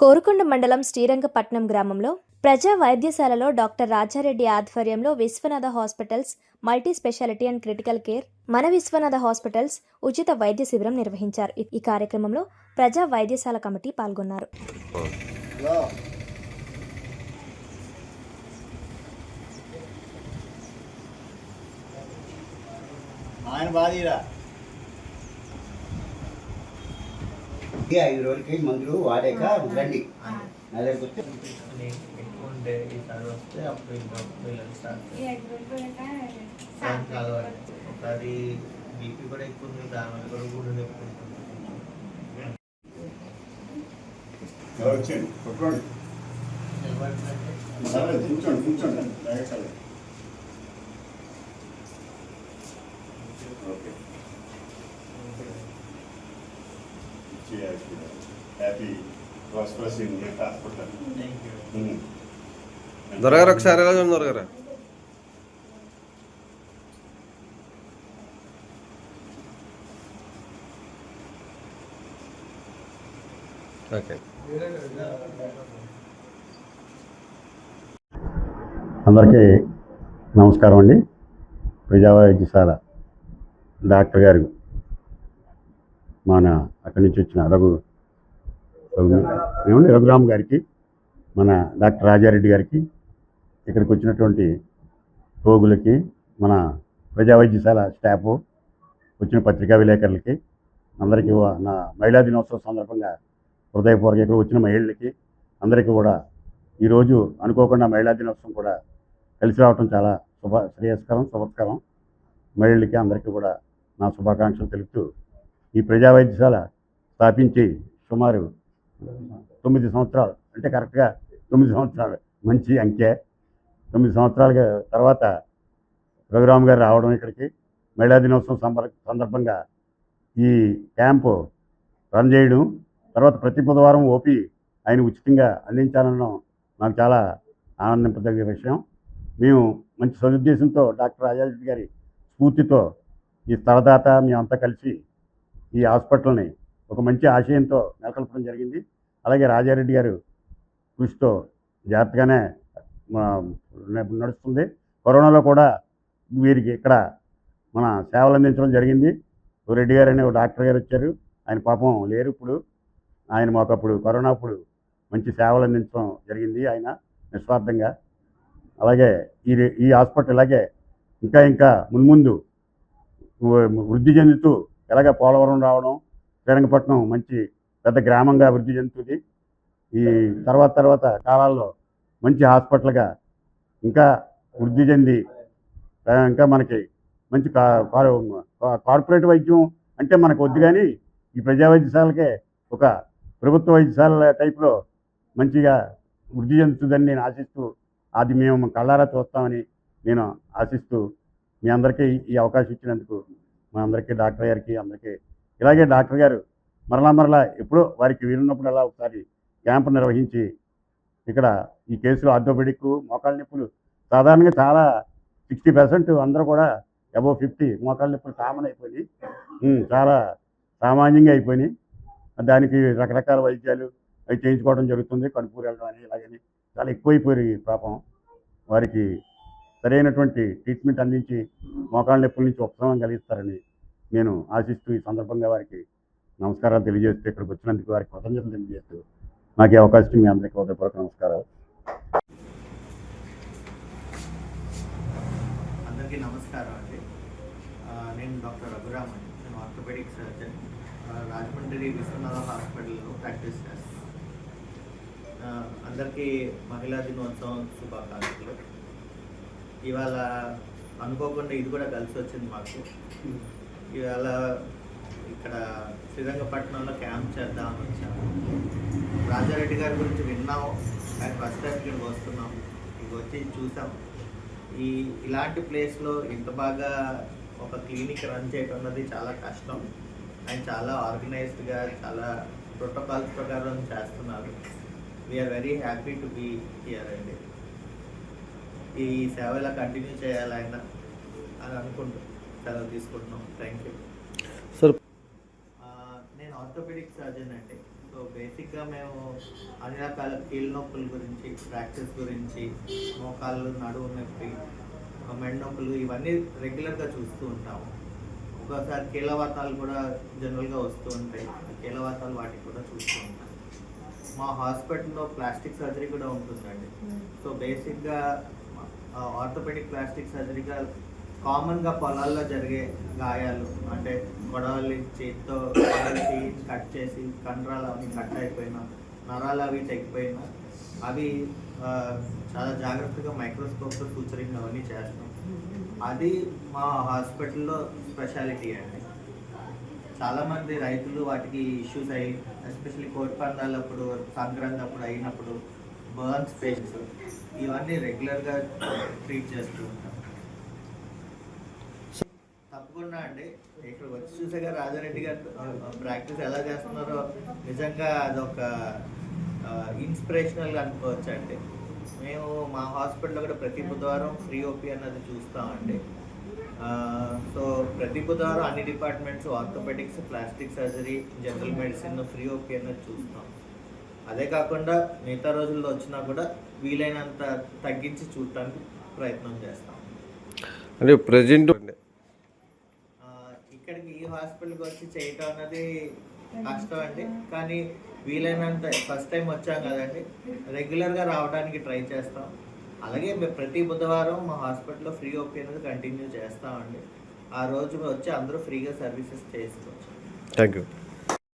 కోరుకొండ మండలం శ్రీరంగపట్నం గ్రామంలో ప్రజా వైద్యశాలలో డాక్టర్ రాజారెడ్డి ఆధ్వర్యంలో Vishwanatha hospitals multi speciality and critical care మన విశ్వనాథ హాస్పిటల్స్ ఉచిత వైద్య శిబిరం నిర్వహించారు. ఈ కార్యక్రమంలో ప్రజా వైద్యశాల కమిటీ పాల్గొన్నారు. ఐదు రోజులకి మందులు వాడాక రండి. ఒకసారి బీపీ కూడా ఎక్కువ ఉంది, దానివల్ల కూడా గుండె నొప్పి దొరగారు ఒకసారి ఎలా చూడండి దొరగారు. ఓకే, అందరికీ నమస్కారం అండి. ప్రజా వైద్యశాల డాక్టర్ గారు మన అక్కడి నుంచి వచ్చిన రఘురామ్ గారికి, మన డాక్టర్ రాజారెడ్డి గారికి, ఇక్కడికి వచ్చినటువంటి రోగులకి, మన ప్రజా వైద్యశాల స్టాఫ్, వచ్చిన పత్రికా విలేకరులకి అందరికీ నా మహిళా దినోత్సవం సందర్భంగా హృదయపూర్వక ఇక్కడ వచ్చిన మహిళలకి అందరికీ కూడా ఈరోజు అనుకోకుండా మహిళా దినోత్సవం కూడా కలిసి రావటం చాలా శుభస్కరం. మహిళలకి అందరికీ కూడా నా శుభాకాంక్షలు తెలుపుతూ, ఈ ప్రజా వైద్యశాల స్థాపించి సుమారు 9 సంవత్సరాలు, అంటే కరెక్ట్గా 9 సంవత్సరాలు, మంచి అంకె. 9 సంవత్సరాల తర్వాత రఘురామ్ గారు రావడం, ఇక్కడికి మహిళా దినోత్సవం సందర్భంగా ఈ క్యాంపు రన్ చేయడం, తర్వాత ప్రతి బుధవారం ఓపీ ఆయన ఉచితంగా అందించాలనడం నాకు చాలా ఆనందింపదగిన విషయం. మేము మంచి సదుద్దేశంతో డాక్టర్ రాజారెడ్డి గారి స్ఫూర్తితో ఈ స్థలదాత మేమంతా కలిసి ఈ హాస్పిటల్ని ఒక మంచి ఆశయంతో నెలకొల్పడం జరిగింది. అలాగే రాజారెడ్డి గారు కృషితో జాగ్రత్తగానే నడుస్తుంది. కరోనాలో కూడా వీరికి ఇక్కడ మన సేవలు అందించడం జరిగింది. రెడ్డి గారు అనే ఒక డాక్టర్ గారు వచ్చారు. ఆయన పాపం లేరు ఇప్పుడు. ఆయన మాకు అప్పుడు కరోనా అప్పుడు మంచి సేవలు అందించడం జరిగింది, ఆయన నిస్వార్థంగా. అలాగే ఈ హాస్పిటల్ ఇలాగే ఇంకా మున్ముందు వృద్ధి చెందుతూ, ఎలాగ పోలవరం రావడం, శ్రీరంగపట్నం మంచి పెద్ద గ్రామంగా వృద్ధి చెందుతుంది. ఈ తర్వాత కాలాల్లో మంచి హాస్పిటల్గా ఇంకా వృద్ధి చెంది, ఇంకా మనకి మంచి కార్పొరేట్ వైద్యం అంటే మనకు వద్దు, కానీ ఈ ప్రజా వైద్యశాలకే ఒక ప్రభుత్వ వైద్యశాల టైప్లో మంచిగా వృద్ధి చెందుతుందని నేను ఆశిస్తూ, అది మేము కళ్ళారా చూస్తామని నేను ఆశిస్తూ, మీ అందరికీ ఈ అవకాశం ఇచ్చినందుకు మా అందరికీ, డాక్టర్ గారికి అందరికీ, ఇలాగే డాక్టర్ గారు మరలా ఎప్పుడో వారికి వీలున్నప్పుడు అలా ఒకసారి క్యాంపు నిర్వహించి, ఇక్కడ ఈ కేసులో ఆర్థోపెడిక్, మోకాళ్ళ నొప్పులు సాధారణంగా చాలా 60% అందరూ కూడా అబోవ్ 50 మోకాళ్ళ నొప్పులు కామన్ అయిపోయినాయి, చాలా సామాన్యంగా అయిపోయినాయి. దానికి రకరకాల వైద్యాలు అవి చేయించుకోవడం జరుగుతుంది. కడుపు వెళ్ళడం అని ఇలాగని చాలా ఎక్కువైపోయి పాపం వారికి సరైనటువంటి ట్రీట్మెంట్ అందించి మోకాళ్ళ నొప్పుల నుంచి ఉపశమనం కలిగిస్తారని నేను ఆశిస్తూ, ఈ సందర్భంగా వారికి నమస్కారాలు తెలియజేస్తూ, ఇక్కడికి వచ్చినందుకు వారికి కృతజ్ఞతలు తెలియజేస్తూ, నాకు ఈ అవకాశం మీ అందరికీ హృదయపూర్వక నమస్కారాలు. అందరికీ నమస్కారం అండి. నేను డాక్టర్ రఘురామ్ అండి. నేను ఆర్థోపెడిక్ సర్జన్, రాజమండ్రి విశ్వనాథ హాస్పిటల్లో ప్రాక్టీస్ చేస్తున్నాను. అందరికీ మహిళా దినోత్సవం శుభాకాంక్షలు. ఇవాళ అనుకోకుండా ఇది కూడా కలిసి వచ్చింది మాకు. ఇవాళ ఇక్కడ శ్రీరంగపట్నంలో క్యాంప్ చేద్దామని వచ్చాము. రాజారెడ్డి గారి గురించి విన్నాము, ఆయన ఫస్ట్ టైం ఇక్కడికి వస్తున్నాం, ఇక వచ్చి చూసాం. ఇలాంటి ప్లేస్లో ఇంత బాగా ఒక క్లినిక్ రన్ చేయడం అన్నది చాలా కష్టం. ఆయన చాలా ఆర్గనైజ్డ్గా, చాలా ప్రోటోకాల్స్ ప్రకారం చేస్తున్నారు. We are very happy to be here అండి. ఈ సేవ ఇలా కంటిన్యూ చేయాలి ఆయన అని అనుకుంటూ సెలవు తీసుకుంటున్నాం. Thank you. సార్, నేను ఆర్థోపెడిక్ సర్జన్ అండి. సో బేసిక్గా మేము అన్ని రకాల కీళ్ళ నొప్పుల గురించి, ఫ్రాక్చర్స్ గురించి, మోకాళ్ళు, నడుము నొప్పి, మెడ నొప్పులు ఇవన్నీ రెగ్యులర్గా చూస్తూ ఉంటాము. ఒక్కోసారి కీళ్ళవాతాలు కూడా జనరల్గా వస్తూ ఉంటాయి. కీళ్ళవాతాలు వాటికి కూడా చూస్తూ ఉంటాం. మా హాస్పిటల్లో ప్లాస్టిక్ సర్జరీ కూడా ఉంటుందండి. సో బేసిక్గా ఆర్థోపెడిక్ ప్లాస్టిక్ సర్జరీగా కామన్గా పొలాల్లో జరిగే గాయాలు, అంటే గొడవలు చేతితో కట్ చేసి కండరాలు అవి కట్ అయిపోయినా, నరాలు అవి తెగిపోయినా అవి చాలా జాగ్రత్తగా మైక్రోస్కోప్తో సూచరింగ్ అవన్నీ చేస్తాం. అది మా హాస్పిటల్లో స్పెషాలిటీ అండి. చాలామంది రైతులు వాటికి ఇష్యూస్ అయ్యి, ఎస్పెషల్లీ కోడి పందాలప్పుడు, సంక్రాంతి అప్పుడు అయినప్పుడు బర్న్స్ పేషెంట్స్ ఇవన్నీ రెగ్యులర్గా ట్రీట్ చేస్తూ ఉంటాం. తప్పకుండా అండి, ఇక్కడ వచ్చి చూసాక రాజారెడ్డి గారు ప్రాక్టీస్ ఎలా చేస్తున్నారో నిజంగా అదొక ఇన్స్పిరేషనల్గా అనుకోవచ్చు అండి. మేము మా హాస్పిటల్లో కూడా ప్రతి బుధవారం ఫ్రీ ఓపీ అన్నది చూస్తామండి. సో ప్రతి బుధవారం అన్ని departments, orthopaedics, plastic surgery, general medicine free OP అన్నది చూస్తాం. అదే కాకుండా మిగతా రోజుల్లో వచ్చినా కూడా వీలైనంత తగ్గించి చూడటానికి ప్రయత్నం చేస్తాం. అంటే ప్రజెంట్ ఇక్కడికి ఈ హాస్పిటల్కి వచ్చి చేయటం అన్నది కష్టం అండి. కానీ వీలైనంత ఫస్ట్ టైం వచ్చాం కదండి, రెగ్యులర్గా రావడానికి ట్రై చేస్తాం. అలాగే మేము ప్రతి బుధవారం మా హాస్పిటల్లో ఫ్రీ ఓపీ అనేది కంటిన్యూ చేస్తామండి. ఆ రోజు వచ్చి అందరూ ఫ్రీగా సర్వీసెస్ చేసుకోవచ్చు. Thank you.